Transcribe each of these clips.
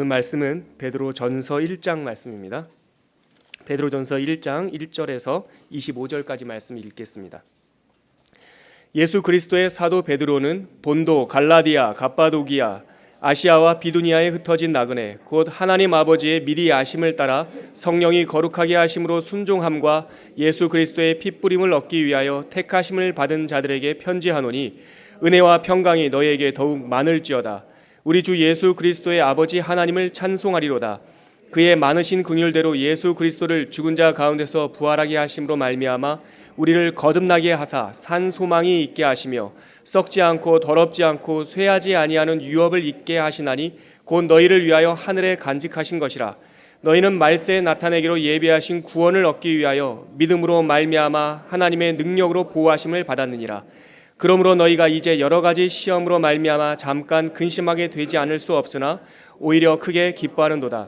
오늘 말씀은 베드로전서 1장 말씀입니다. 베드로전서 1장 1절에서 25절까지 말씀 읽겠습니다. 예수 그리스도의 사도 베드로는 본도, 갈라디아, 갑바도기아, 아시아와 비두니아에 흩어진 나그네 곧 하나님 아버지의 미리 아심을 따라 성령이 거룩하게 하심으로 순종함과 예수 그리스도의 핏부림을 얻기 위하여 택하심을 받은 자들에게 편지하노니 은혜와 평강이 너희에게 더욱 많을지어다. 우리 주 예수 그리스도의 아버지 하나님을 찬송하리로다. 그의 많으신 긍휼대로 예수 그리스도를 죽은 자 가운데서 부활하게 하심으로 말미암아 우리를 거듭나게 하사 산 소망이 있게 하시며 썩지 않고 더럽지 않고 쇠하지 아니하는 유업을 있게 하시나니 곧 너희를 위하여 하늘에 간직하신 것이라. 너희는 말세에 나타내기로 예비하신 구원을 얻기 위하여 믿음으로 말미암아 하나님의 능력으로 보호하심을 받았느니라. 그러므로 너희가 이제 여러 가지 시험으로 말미암아 잠깐 근심하게 되지 않을 수 없으나 오히려 크게 기뻐하는도다.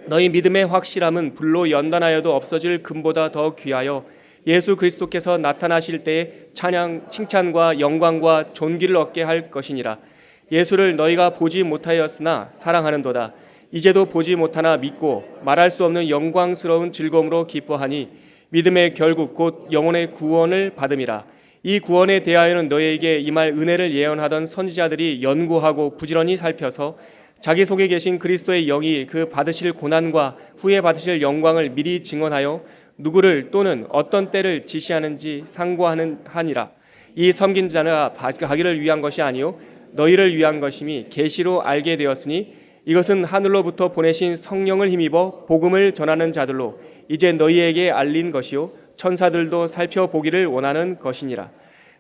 너희 믿음의 확실함은 불로 연단하여도 없어질 금보다 더 귀하여 예수 그리스도께서 나타나실 때에 찬양, 칭찬과 영광과 존귀를 얻게 할 것이니라. 예수를 너희가 보지 못하였으나 사랑하는도다. 이제도 보지 못하나 믿고 말할 수 없는 영광스러운 즐거움으로 기뻐하니 믿음의 결국 곧 영혼의 구원을 받음이라. 이 구원에 대하여는 너희에게 임할 은혜를 예언하던 선지자들이 연구하고 부지런히 살펴서 자기 속에 계신 그리스도의 영이 그 받으실 고난과 후에 받으실 영광을 미리 증언하여 누구를 또는 어떤 때를 지시하는지 상고하니라. 이 섬긴 자가 가기를 위한 것이 아니요 너희를 위한 것임이 계시로 알게 되었으니 이것은 하늘로부터 보내신 성령을 힘입어 복음을 전하는 자들로 이제 너희에게 알린 것이요 천사들도 살펴보기를 원하는 것이니라.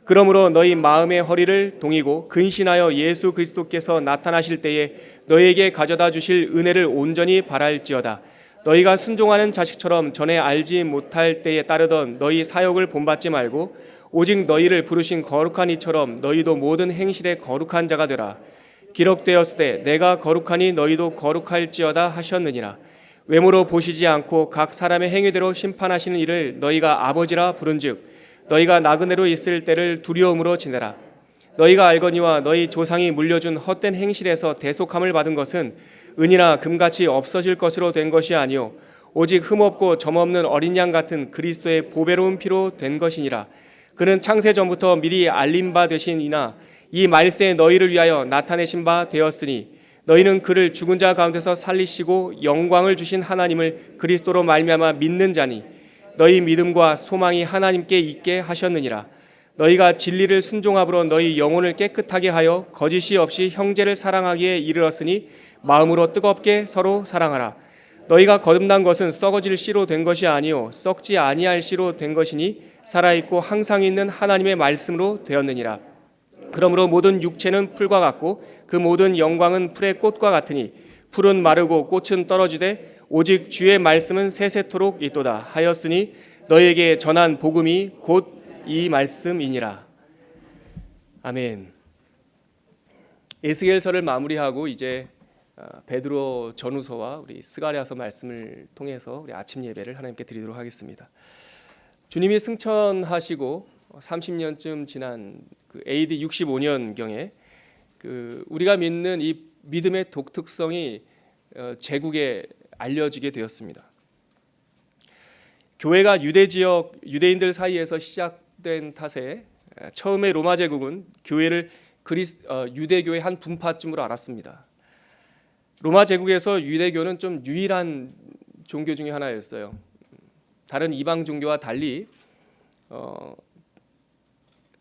그러므로 너희 마음의 허리를 동이고 근신하여 예수 그리스도께서 나타나실 때에 너희에게 가져다 주실 은혜를 온전히 바랄지어다. 너희가 순종하는 자식처럼 전에 알지 못할 때에 따르던 너희 사역을 본받지 말고 오직 너희를 부르신 거룩한 이처럼 너희도 모든 행실에 거룩한 자가 되라. 기록되었을 때 내가 거룩하니 너희도 거룩할지어다 하셨느니라. 외모로 보시지 않고 각 사람의 행위대로 심판하시는 이를 너희가 아버지라 부른즉 너희가 나그네로 있을 때를 두려움으로 지내라. 너희가 알거니와 너희 조상이 물려준 헛된 행실에서 대속함을 받은 것은 은이나 금같이 없어질 것으로 된 것이 아니요 오직 흠없고 점없는 어린 양 같은 그리스도의 보배로운 피로 된 것이니라. 그는 창세 전부터 미리 알린 바 되신 이나 이 말세에 너희를 위하여 나타내신 바 되었으니 너희는 그를 죽은 자 가운데서 살리시고 영광을 주신 하나님을 그리스도로 말미암아 믿는 자니 너희 믿음과 소망이 하나님께 있게 하셨느니라. 너희가 진리를 순종함으로 너희 영혼을 깨끗하게 하여 거짓이 없이 형제를 사랑하기에 이르렀으니 마음으로 뜨겁게 서로 사랑하라. 너희가 거듭난 것은 썩어질 씨로 된 것이 아니요 썩지 아니할 씨로 된 것이니 살아있고 항상 있는 하나님의 말씀으로 되었느니라. 그러므로 모든 육체는 풀과 같고 그 모든 영광은 풀의 꽃과 같으니 풀은 마르고 꽃은 떨어지되 오직 주의 말씀은 세세토록 있도다 하였으니 너희에게 전한 복음이 곧 이 말씀이니라. 아멘. 에스겔서를 마무리하고 이제 베드로 전후서와 우리 스가랴서 말씀을 통해서 우리 아침 예배를 하나님께 드리도록 하겠습니다. 주님이 승천하시고 30년쯤 지난 그 AD 65년경에 그 우리가 믿는 이 믿음의 독특성이 제국에 알려지게 되었습니다. 교회가 유대 지역 유대인들 사이에서 시작된 탓에 처음에 로마 제국은 교회를 유대교의 한 분파쯤으로 알았습니다. 로마 제국에서 유대교는 좀 유일한 종교 중에 하나였어요. 다른 이방 종교와 달리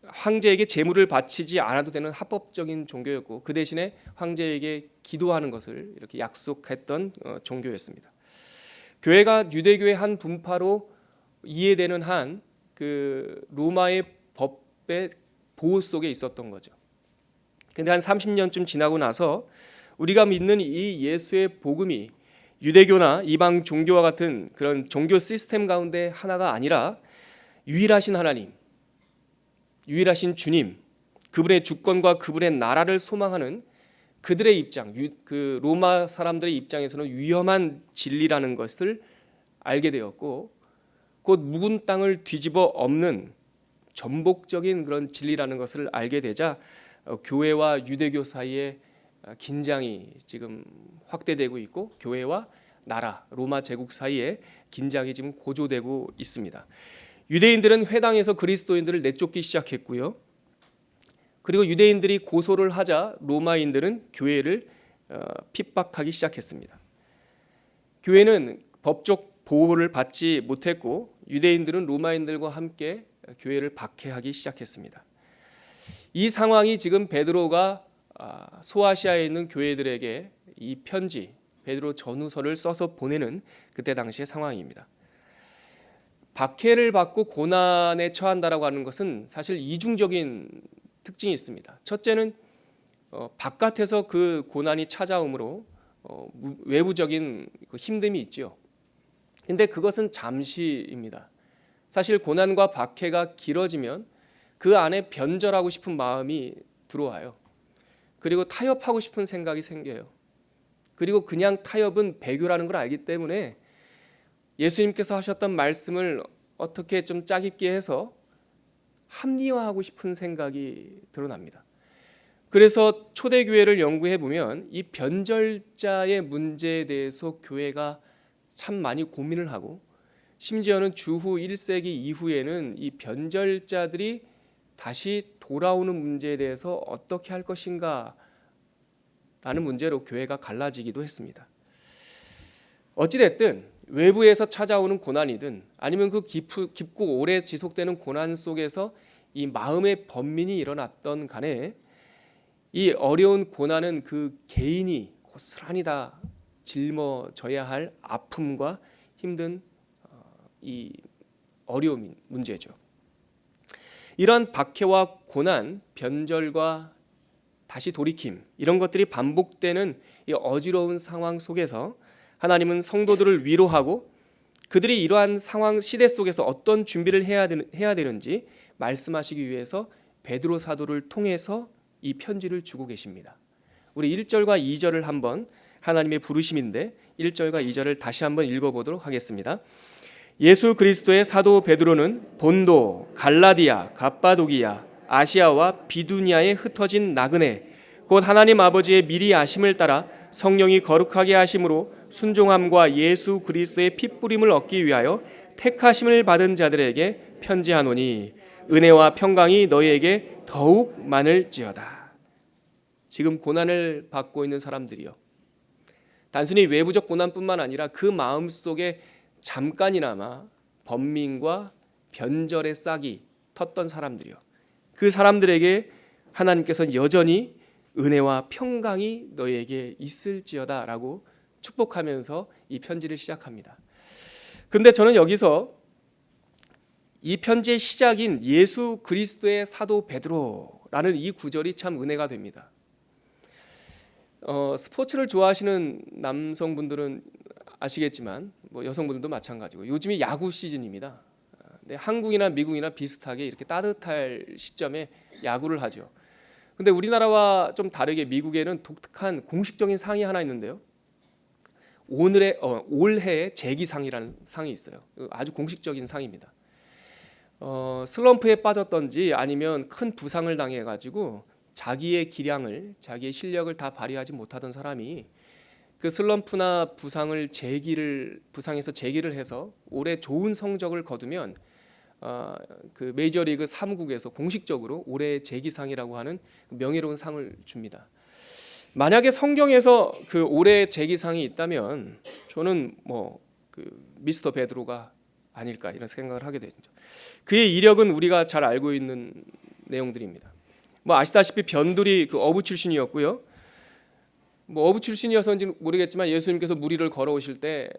황제에게 제물을 바치지 않아도 되는 합법적인 종교였고 그 대신에 황제에게 기도하는 것을 이렇게 약속했던 종교였습니다. 교회가 유대교의 한 분파로 이해되는 한 그 로마의 법의 보호 속에 있었던 거죠. 근데 한 30년쯤 지나고 나서 우리가 믿는 이 예수의 복음이 유대교나 이방 종교와 같은 그런 종교 시스템 가운데 하나가 아니라 유일하신 하나님, 유일하신 주님, 그분의 주권과 그분의 나라를 소망하는 그들의 입장, 그 로마 사람들의 입장에서는 위험한 진리라는 것을 알게 되었고 곧 묵은 땅을 뒤집어 엎는 전복적인 그런 진리라는 것을 알게 되자 교회와 유대교 사이에 긴장이 지금 확대되고 있고 교회와 나라 로마 제국 사이에 긴장이 지금 고조되고 있습니다. 유대인들은 회당에서 그리스도인들을 내쫓기 시작했고요. 그리고 유대인들이 고소를 하자 로마인들은 교회를 핍박하기 시작했습니다. 교회는 법적 보호를 받지 못했고 유대인들은 로마인들과 함께 교회를 박해하기 시작했습니다. 이 상황이 지금 베드로가 소아시아에 있는 교회들에게 이 편지 베드로 전후서를 써서 보내는 그때 당시의 상황입니다. 박해를 받고 고난에 처한다라고 하는 것은 사실 이중적인 특징이 있습니다. 첫째는 바깥에서 그 고난이 찾아오므로 외부적인 힘듦이 있죠. 근데 그것은 잠시입니다. 사실 고난과 박해가 길어지면 그 안에 변절하고 싶은 마음이 들어와요. 그리고 타협하고 싶은 생각이 생겨요. 그리고 그냥 타협은 배교라는 걸 알기 때문에 예수님께서 하셨던 말씀을 어떻게 좀 짜깁게 해서 합리화하고 싶은 생각이 드러납니다. 그래서 초대교회를 연구해 보면 이 변절자의 문제에 대해서 교회가 참 많이 고민을 하고 심지어는 주후 1세기 이후에는 이 변절자들이 다시 돌아오는 문제에 대해서 어떻게 할 것인가 라는 문제로 교회가 갈라지기도 했습니다. 어찌됐든 외부에서 찾아오는 고난이든 아니면 그 깊고 오래 지속되는 고난 속에서 이 마음의 번민이 일어났던 간에 이 어려운 고난은 그 개인이 고스란히 다 짊어져야 할 아픔과 힘든 이 어려운 문제죠. 이런 박해와 고난, 변절과 다시 돌이킴 이런 것들이 반복되는 이 어지러운 상황 속에서 하나님은 성도들을 위로하고 그들이 이러한 상황 시대 속에서 어떤 준비를 해야 되는지 말씀하시기 위해서 베드로 사도를 통해서 이 편지를 주고 계십니다. 우리 1절과 2절을 한번 하나님의 부르심인데 1절과 2절을 다시 한번 읽어보도록 하겠습니다. 예수 그리스도의 사도 베드로는 본도, 갈라디아, 갑바도기아, 아시아와 비두니아에 흩어진 나그네 곧 하나님 아버지의 미리 아심을 따라 성령이 거룩하게 하심으로 순종함과 예수 그리스도의 핏부림을 얻기 위하여 택하심을 받은 자들에게 편지하노니 은혜와 평강이 너희에게 더욱 많을지어다. 지금 고난을 받고 있는 사람들이요, 단순히 외부적 고난뿐만 아니라 그 마음속에 잠깐이나마 번민과 변절의 싹이 텄던 사람들이요, 그 사람들에게 하나님께서는 여전히 은혜와 평강이 너희에게 있을지어다 라고 축복하면서 이 편지를 시작합니다. 그런데 저는 여기서 이 편지의 시작인 예수 그리스도의 사도 베드로라는 이 구절이 참 은혜가 됩니다. 스포츠를 좋아하시는 남성분들은 아시겠지만 뭐 여성분들도 마찬가지고 요즘이 야구 시즌입니다. 근데 한국이나 미국이나 비슷하게 이렇게 따뜻할 시점에 야구를 하죠. 근데 우리나라와 좀 다르게 미국에는 독특한 공식적인 상이 하나 있는데요. 올해의 재기상이라는 상이 있어요. 아주 공식적인 상입니다. 슬럼프에 빠졌던지 아니면 큰 부상을 당해가지고 자기의 기량을, 자기의 실력을 다 발휘하지 못하던 사람이 그 슬럼프나 부상에서 재기를 해서 올해 좋은 성적을 거두면 그 메이저리그 사무국에서 공식적으로 올해의 재기상이라고 하는 명예로운 상을 줍니다. 만약에 성경에서 그 올해의 재기상이 있다면 저는 그 미스터 베드로가 아닐까 이런 생각을 하게 되죠. 그의 이력은 우리가 잘 알고 있는 내용들입니다. 아시다시피 변두리 그 어부 출신이었고요. 어부 출신이어서인지 모르겠지만 예수님께서 무리를 걸어오실 때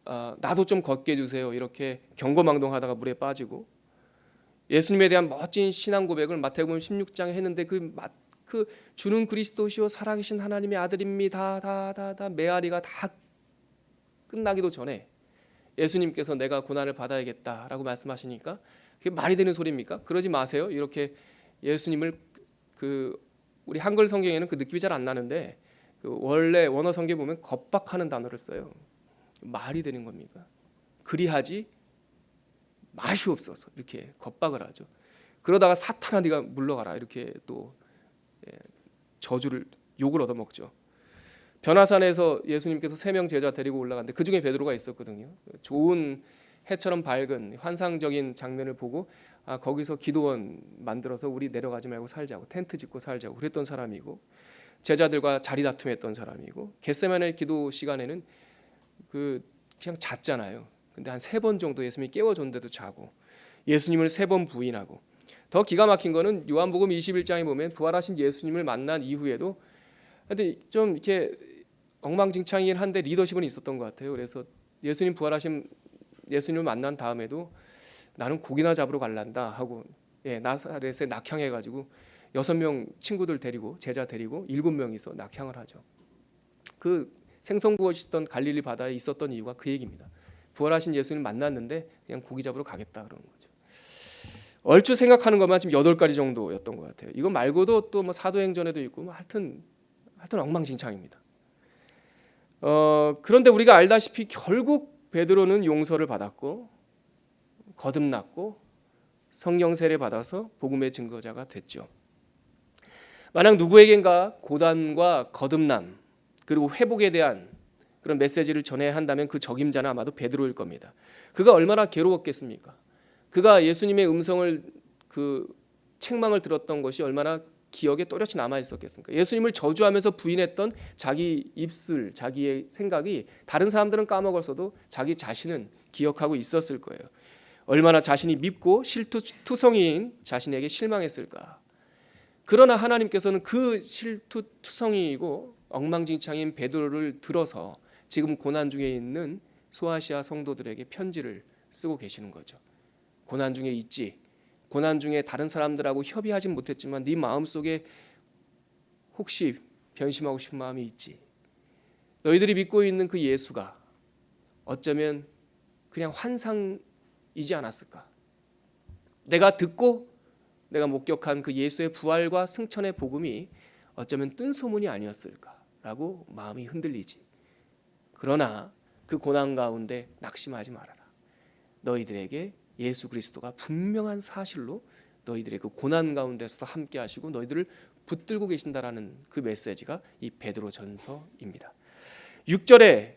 나도 좀 걷게 해주세요 이렇게 경거망동하다가 물에 빠지고 예수님에 대한 멋진 신앙 고백을 마태복음 16장에 했는데 그 주는 그리스도시요 살아계신 하나님의 아들입니다. 다 메아리가 다 끝나기도 전에 예수님께서 내가 고난을 받아야겠다라고 말씀하시니까 그게 말이 되는 소리입니까? 그러지 마세요. 이렇게 예수님을 우리 한글 성경에는 그 느낌이 잘 안 나는데 원래 원어 성경에 보면 겁박하는 단어를 써요. 말이 되는 겁니까? 그리하지 마시옵소서 이렇게 겁박을 하죠. 그러다가 사탄아 네가 물러가라 이렇게 또 저주를 욕을 얻어먹죠. 변화산에서 예수님께서 3명 제자 데리고 올라갔는데 그중에 베드로가 있었거든요. 좋은 해처럼 밝은 환상적인 장면을 보고 거기서 기도원 만들어서 우리 내려가지 말고 살자고, 텐트 짓고 살자고 그랬던 사람이고, 제자들과 자리 다툼했던 사람이고, 겟세마네 기도 시간에는 그냥 잤잖아요. 근데 한 3번 정도 예수님이 깨워줬는데도 자고, 예수님을 3번 부인하고, 더 기가 막힌 거는 요한복음 21장에 보면 부활하신 예수님을 만난 이후에도 근데 좀 이렇게 엉망진창이긴 한데 리더십은 있었던 것 같아요. 그래서 예수님 부활하신 예수님을 만난 다음에도 나는 고기나 잡으러 갈란다 하고 나사렛에 낙향해가지고 6명 친구들 데리고 제자 데리고 7명이서 낙향을 하죠. 그 생선 구워시던 갈릴리 바다에 있었던 이유가 그 얘기입니다. 부활하신 예수님 만났는데 그냥 고기 잡으러 가겠다 그러는 거죠. 얼추 생각하는 것만 지금 8가지 정도였던 것 같아요. 이거 말고도 또 뭐 사도행전에도 있고 뭐 하여튼 엉망진창입니다. 그런데 우리가 알다시피 결국 베드로는 용서를 받았고 거듭났고 성령 세례 받아서 복음의 증거자가 됐죠. 만약 누구에겐가 고단과 거듭남 그리고 회복에 대한 그런 메시지를 전해야 한다면 그 적임자는 아마도 베드로일 겁니다. 그가 얼마나 괴로웠겠습니까? 그가 예수님의 음성을 책망을 들었던 것이 얼마나 기억에 또렷이 남아 있었겠습니까? 예수님을 저주하면서 부인했던 자기 입술, 자기의 생각이 다른 사람들은 까먹었어도 자기 자신은 기억하고 있었을 거예요. 얼마나 자신이 밉고 실투성이인 자신에게 실망했을까. 그러나 하나님께서는 그 실투성이이고 엉망진창인 베드로를 들어서 지금 고난 중에 있는 소아시아 성도들에게 편지를 쓰고 계시는 거죠. 고난 중에 있지. 고난 중에 다른 사람들하고 협의하진 못했지만 네 마음속에 혹시 변심하고 싶은 마음이 있지. 너희들이 믿고 있는 그 예수가 어쩌면 그냥 환상이지 않았을까. 내가 듣고 내가 목격한 그 예수의 부활과 승천의 복음이 어쩌면 뜬소문이 아니었을까라고 마음이 흔들리지. 그러나 그 고난 가운데 낙심하지 말아라. 너희들에게 예수 그리스도가 분명한 사실로 너희들의 그 고난 가운데서도 함께 하시고 너희들을 붙들고 계신다라는 그 메시지가 이 베드로전서입니다. 6절에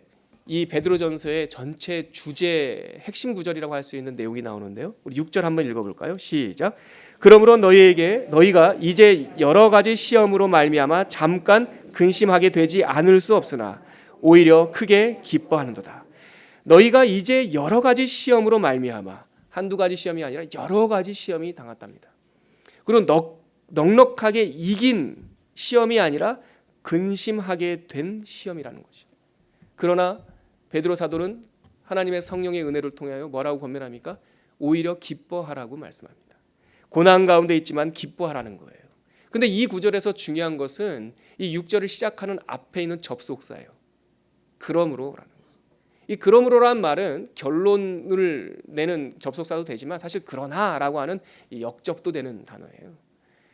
이 베드로전서의 전체 주제 핵심 구절이라고 할 수 있는 내용이 나오는데요. 우리 6절 한번 읽어볼까요? 시작. 그러므로 너희가 이제 여러 가지 시험으로 말미암아 잠깐 근심하게 되지 않을 수 없으나 오히려 크게 기뻐하는도다. 너희가 이제 여러 가지 시험으로 말미암아 한두 가지 시험이 아니라 여러 가지 시험이 당했답니다. 그리고 넉넉하게 이긴 시험이 아니라 근심하게 된 시험이라는 거죠. 그러나 베드로 사도는 하나님의 성령의 은혜를 통하여 뭐라고 권면합니까? 오히려 기뻐하라고 말씀합니다. 고난 가운데 있지만 기뻐하라는 거예요. 근데 이 구절에서 중요한 것은 이 6절을 시작하는 앞에 있는 접속사예요. 그러므로라는 이 그러므로란 말은 결론을 내는 접속사도 되지만 사실 그러나라고 하는 이 역접도 되는 단어예요.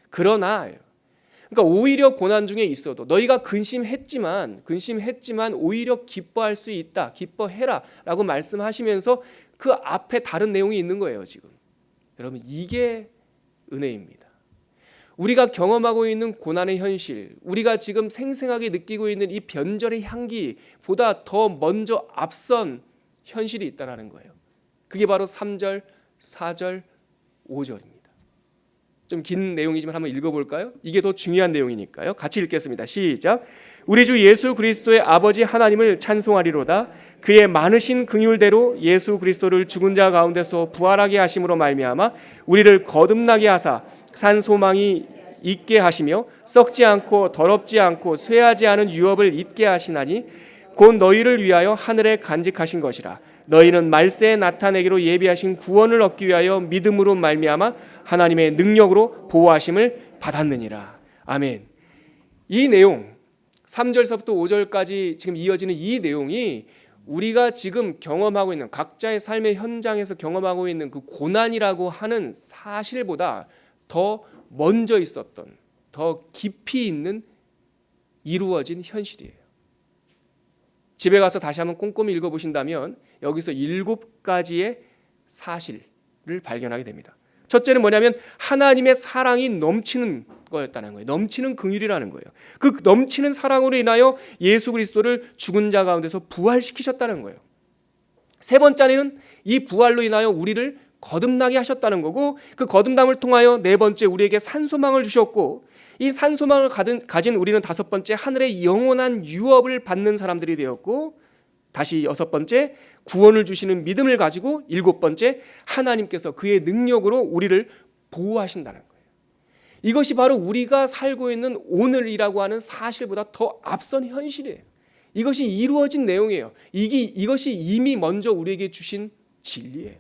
그러나예요. 그러니까 오히려 고난 중에 있어도 너희가 근심했지만 오히려 기뻐할 수 있다. 기뻐해라라고 말씀하시면서 그 앞에 다른 내용이 있는 거예요, 지금. 여러분, 이게 은혜입니다. 우리가 경험하고 있는 고난의 현실, 우리가 지금 생생하게 느끼고 있는 이 변절의 향기보다 더 먼저 앞선 현실이 있다는 거예요. 그게 바로 3절, 4절, 5절입니다. 좀 긴 내용이지만 한번 읽어볼까요? 이게 더 중요한 내용이니까요. 같이 읽겠습니다. 시작. 우리 주 예수 그리스도의 아버지 하나님을 찬송하리로다. 그의 많으신 긍휼대로 예수 그리스도를 죽은 자 가운데서 부활하게 하심으로 말미암아 우리를 거듭나게 하사 산 소망이 있게 하시며 썩지 않고 더럽지 않고 쇠하지 않은 유업을 잊게 하시나니 곧 너희를 위하여 하늘에 간직하신 것이라. 너희는 말세에 나타내기로 예비하신 구원을 얻기 위하여 믿음으로 말미암아 하나님의 능력으로 보호하심을 받았느니라. 아멘. 이 내용 3절서부터 5절까지 지금 이어지는 이 내용이 우리가 지금 경험하고 있는 각자의 삶의 현장에서 경험하고 있는 그 고난이라고 하는 사실보다 더 먼저 있었던, 더 깊이 있는 이루어진 현실이에요. 집에 가서 다시 한번 꼼꼼히 읽어보신다면 여기서 7가지의 사실을 발견하게 됩니다. 첫째는 뭐냐면 하나님의 사랑이 넘치는 거였다는 거예요. 넘치는 긍휼이라는 거예요. 그 넘치는 사랑으로 인하여 예수 그리스도를 죽은 자 가운데서 부활시키셨다는 거예요. 세 번째는 이 부활로 인하여 우리를 거듭나게 하셨다는 거고, 그 거듭남을 통하여 네 번째 우리에게 산소망을 주셨고, 이 산소망을 가진 우리는 다섯 번째 하늘의 영원한 유업을 받는 사람들이 되었고, 다시 여섯 번째 구원을 주시는 믿음을 가지고, 일곱 번째 하나님께서 그의 능력으로 우리를 보호하신다는 거예요. 이것이 바로 우리가 살고 있는 오늘이라고 하는 사실보다 더 앞선 현실이에요. 이것이 이루어진 내용이에요. 이것이 이미 먼저 우리에게 주신 진리예요.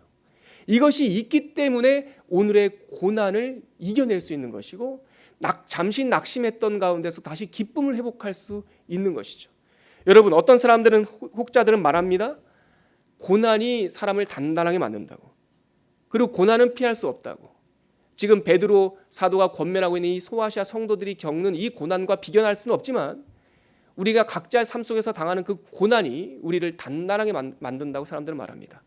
이것이 있기 때문에 오늘의 고난을 이겨낼 수 있는 것이고, 잠시 낙심했던 가운데서 다시 기쁨을 회복할 수 있는 것이죠. 여러분, 어떤 사람들은, 혹자들은 말합니다. 고난이 사람을 단단하게 만든다고. 그리고 고난은 피할 수 없다고. 지금 베드로 사도가 권면하고 있는 이 소아시아 성도들이 겪는 이 고난과 비견할 수는 없지만, 우리가 각자의 삶 속에서 당하는 그 고난이 우리를 단단하게 만든다고 사람들은 말합니다.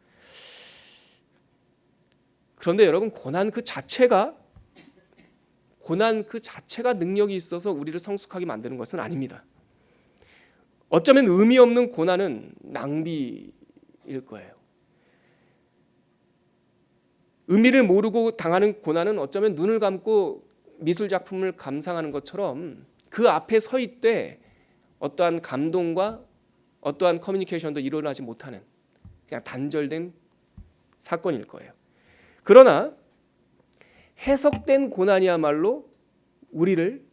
그런데 여러분, 고난 그 자체가 능력이 있어서 우리를 성숙하게 만드는 것은 아닙니다. 어쩌면 의미 없는 고난은 낭비일 거예요. 의미를 모르고 당하는 고난은 어쩌면 눈을 감고 미술 작품을 감상하는 것처럼 그 앞에 서 있되 어떠한 감동과 어떠한 커뮤니케이션도 일어나지 못하는 그냥 단절된 사건일 거예요. 그러나 해석된 고난이야말로 우리를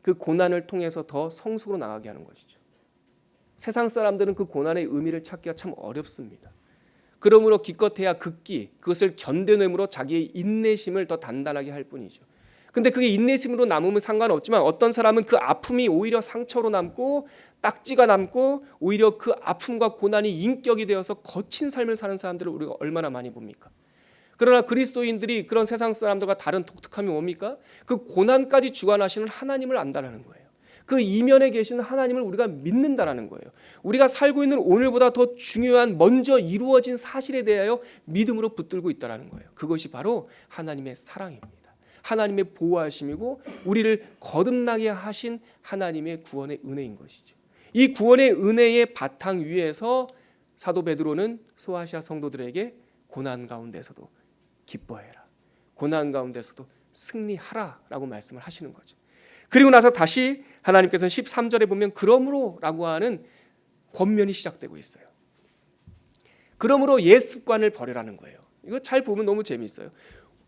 그 고난을 통해서 더 성숙으로 나가게 하는 것이죠. 세상 사람들은 그 고난의 의미를 찾기가 참 어렵습니다. 그러므로 기껏해야 극기, 그것을 견뎌내므로 자기의 인내심을 더 단단하게 할 뿐이죠. 근데 그게 인내심으로 남으면 상관없지만, 어떤 사람은 그 아픔이 오히려 상처로 남고 딱지가 남고 오히려 그 아픔과 고난이 인격이 되어서 거친 삶을 사는 사람들을 우리가 얼마나 많이 봅니까? 그러나 그리스도인들이 그런 세상 사람들과 다른 독특함이 뭡니까? 그 고난까지 주관하시는 하나님을 안다라는 거예요. 그 이면에 계신 하나님을 우리가 믿는다라는 거예요. 우리가 살고 있는 오늘보다 더 중요한 먼저 이루어진 사실에 대하여 믿음으로 붙들고 있다라는 거예요. 그것이 바로 하나님의 사랑입니다. 하나님의 보호하심이고 우리를 거듭나게 하신 하나님의 구원의 은혜인 것이죠. 이 구원의 은혜의 바탕 위에서 사도 베드로는 소아시아 성도들에게 고난 가운데서도 기뻐해라, 고난 가운데서도 승리하라라고 말씀을 하시는 거죠. 그리고 나서 다시 하나님께서는 13절에 보면 그러므로 라고 하는 권면이 시작되고 있어요. 그러므로 옛 습관을 버리라는 거예요. 이거 잘 보면 너무 재미있어요.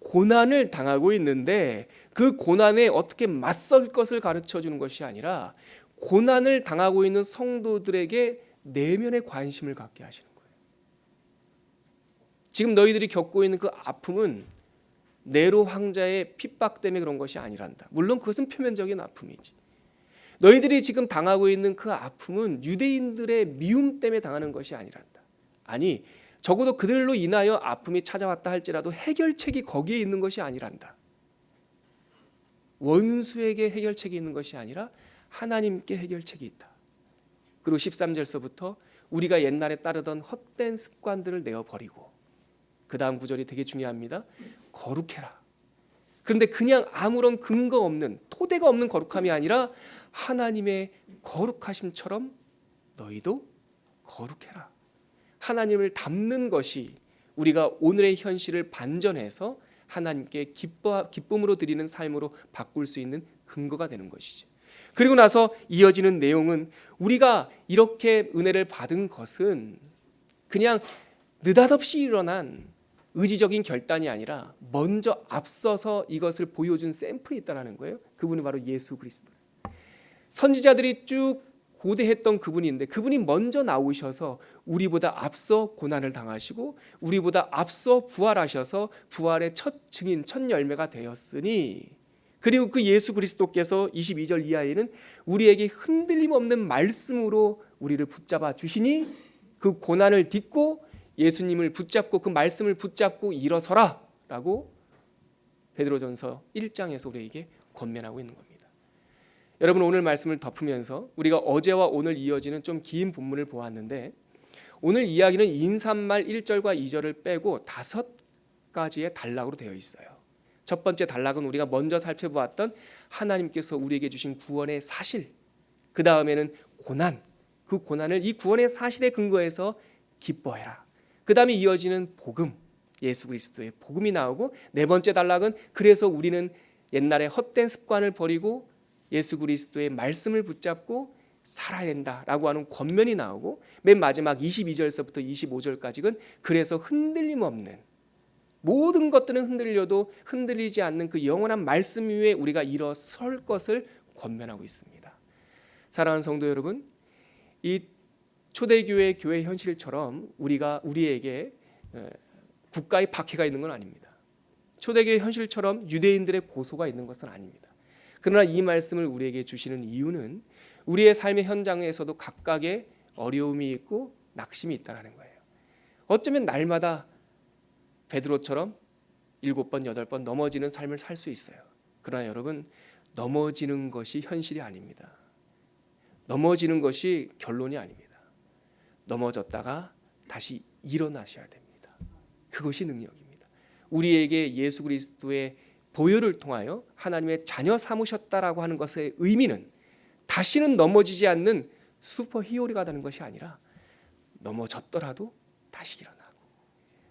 고난을 당하고 있는데 그 고난에 어떻게 맞설 것을 가르쳐 주는 것이 아니라 고난을 당하고 있는 성도들에게 내면의 관심을 갖게 하시는 거예요. 지금 너희들이 겪고 있는 그 아픔은 네로 황자의 핍박 때문에 그런 것이 아니란다. 물론 그것은 표면적인 아픔이지. 너희들이 지금 당하고 있는 그 아픔은 유대인들의 미움 때문에 당하는 것이 아니란다. 아니, 적어도 그들로 인하여 아픔이 찾아왔다 할지라도 해결책이 거기에 있는 것이 아니란다. 원수에게 해결책이 있는 것이 아니라 하나님께 해결책이 있다. 그리고 13절서부터 우리가 옛날에 따르던 헛된 습관들을 내어버리고, 그 다음 구절이 되게 중요합니다. 거룩해라. 그런데 그냥 아무런 근거 없는, 토대가 없는 거룩함이 아니라 하나님의 거룩하심처럼 너희도 거룩해라. 하나님을 닮는 것이 우리가 오늘의 현실을 반전해서 하나님께 기쁨으로 드리는 삶으로 바꿀 수 있는 근거가 되는 것이죠. 그리고 나서 이어지는 내용은 우리가 이렇게 은혜를 받은 것은 그냥 느닷없이 일어난 의지적인 결단이 아니라 먼저 앞서서 이것을 보여준 샘플이 있다는 거예요. 그분이 바로 예수 그리스도. 선지자들이 쭉 고대했던 그분인데 그분이 먼저 나오셔서 우리보다 앞서 고난을 당하시고 우리보다 앞서 부활하셔서 부활의 첫 증인, 첫 열매가 되었으니, 그리고 그 예수 그리스도께서 22절 이하에는 우리에게 흔들림 없는 말씀으로 우리를 붙잡아 주시니 그 고난을 딛고 예수님을 붙잡고 그 말씀을 붙잡고 일어서라 라고 베드로전서 1장에서 우리에게 권면하고 있는 겁니다. 여러분, 오늘 말씀을 덮으면서 우리가 어제와 오늘 이어지는 좀 긴 본문을 보았는데, 오늘 이야기는 인사말 1절과 2절을 빼고 5가지의 단락으로 되어 있어요. 첫 번째 단락은 우리가 먼저 살펴보았던 하나님께서 우리에게 주신 구원의 사실, 그 다음에는 고난, 그 고난을 이 구원의 사실에 근거해서 기뻐해라. 그 다음에 이어지는 복음, 예수 그리스도의 복음이 나오고, 네 번째 단락은 그래서 우리는 옛날에 헛된 습관을 버리고 예수 그리스도의 말씀을 붙잡고 살아야 된다라고 하는 권면이 나오고, 맨 마지막 22절서부터 25절까지는 그래서 흔들림 없는, 모든 것들은 흔들려도 흔들리지 않는 그 영원한 말씀 위에 우리가 일어설 것을 권면하고 있습니다. 사랑하는 성도 여러분, 이 초대교회 교회 현실처럼 우리에게 국가의 박해가 있는 건 아닙니다. 초대교회 현실처럼 유대인들의 고소가 있는 것은 아닙니다. 그러나 이 말씀을 우리에게 주시는 이유는 우리의 삶의 현장에서도 각각의 어려움이 있고 낙심이 있다는 거예요. 어쩌면 날마다 베드로처럼 7번, 8번 넘어지는 삶을 살 수 있어요. 그러나 여러분, 넘어지는 것이 현실이 아닙니다. 넘어지는 것이 결론이 아닙니다. 넘어졌다가 다시 일어나셔야 됩니다. 그것이 능력입니다. 우리에게 예수 그리스도의 보혈을 통하여 하나님의 자녀 삼으셨다라고 하는 것의 의미는 다시는 넘어지지 않는 슈퍼히어로가 되는 것이 아니라, 넘어졌더라도 다시 일어나고,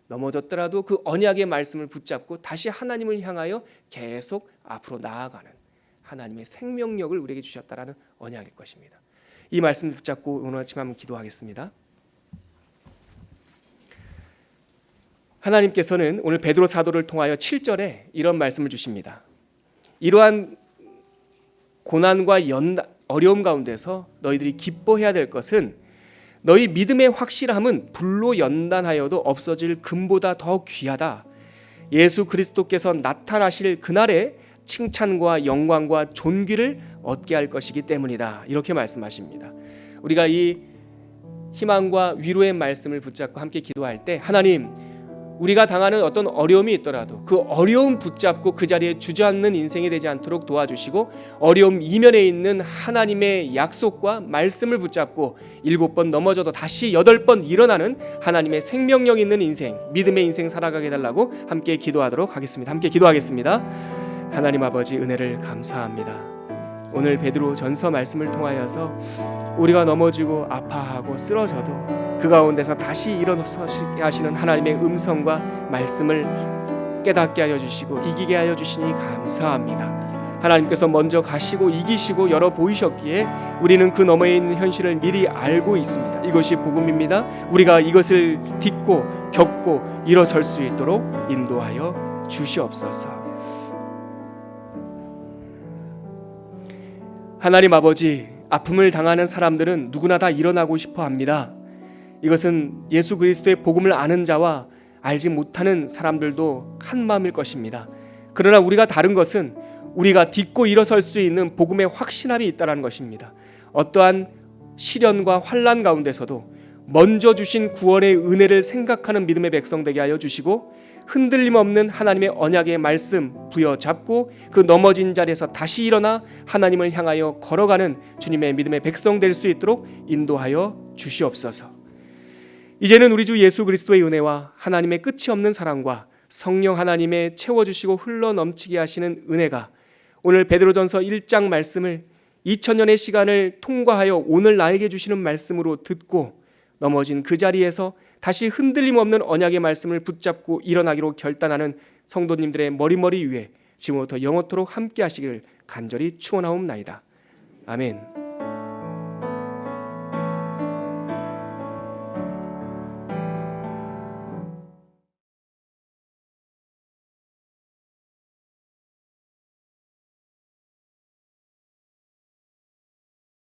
넘어졌더라도 그 언약의 말씀을 붙잡고 다시 하나님을 향하여 계속 앞으로 나아가는 하나님의 생명력을 우리에게 주셨다라는 언약일 것입니다. 이 말씀을 붙잡고 오늘 아침 한번 기도하겠습니다. 하나님께서는 오늘 베드로 사도를 통하여 7절에 이런 말씀을 주십니다. 이러한 고난과 어려움 가운데서 너희들이 기뻐해야 될 것은, 너희 믿음의 확실함은 불로 연단하여도 없어질 금보다 더 귀하다. 예수 그리스도께서 나타나실 그날에 칭찬과 영광과 존귀를 얻게 할 것이기 때문이다. 이렇게 말씀하십니다. 우리가 이 희망과 위로의 말씀을 붙잡고 함께 기도할 때, 하나님, 우리가 당하는 어떤 어려움이 있더라도 그 어려움 붙잡고 그 자리에 주저앉는 인생이 되지 않도록 도와주시고, 어려움 이면에 있는 하나님의 약속과 말씀을 붙잡고 7번 넘어져도 다시 8번 일어나는 하나님의 생명력 있는 인생, 믿음의 인생 살아가게 해달라고 함께 기도하도록 하겠습니다. 함께 기도하겠습니다. 하나님 아버지, 은혜를 감사합니다. 오늘 베드로 전서 말씀을 통하여서 우리가 넘어지고 아파하고 쓰러져도 그 가운데서 다시 일어서시게 하시는 하나님의 음성과 말씀을 깨닫게 하여 주시고 이기게 하여 주시니 감사합니다. 하나님께서 먼저 가시고 이기시고 열어 보이셨기에 우리는 그 너머에 있는 현실을 미리 알고 있습니다. 이것이 복음입니다. 우리가 이것을 딛고 겪고 일어설 수 있도록 인도하여 주시옵소서. 하나님 아버지, 아픔을 당하는 사람들은 누구나 다 일어나고 싶어 합니다. 이것은 예수 그리스도의 복음을 아는 자와 알지 못하는 사람들도 한 마음일 것입니다. 그러나 우리가 다른 것은 우리가 딛고 일어설 수 있는 복음의 확신함이 있다는 것입니다. 어떠한 시련과 환난 가운데서도 먼저 주신 구원의 은혜를 생각하는 믿음의 백성 되게 하여 주시고, 흔들림 없는 하나님의 언약의 말씀 부여잡고 그 넘어진 자리에서 다시 일어나 하나님을 향하여 걸어가는 주님의 믿음의 백성 될 수 있도록 인도하여 주시옵소서. 이제는 우리 주 예수 그리스도의 은혜와 하나님의 끝이 없는 사랑과 성령 하나님의 채워주시고 흘러넘치게 하시는 은혜가 오늘 베드로전서 1장 말씀을 2000년의 시간을 통과하여 오늘 나에게 주시는 말씀으로 듣고 넘어진 그 자리에서 다시 흔들림 없는 언약의 말씀을 붙잡고 일어나기로 결단하는 성도님들의 머리머리 위에 지금부터 영원토록 함께 하시길 간절히 축원하옵나이다. 아멘.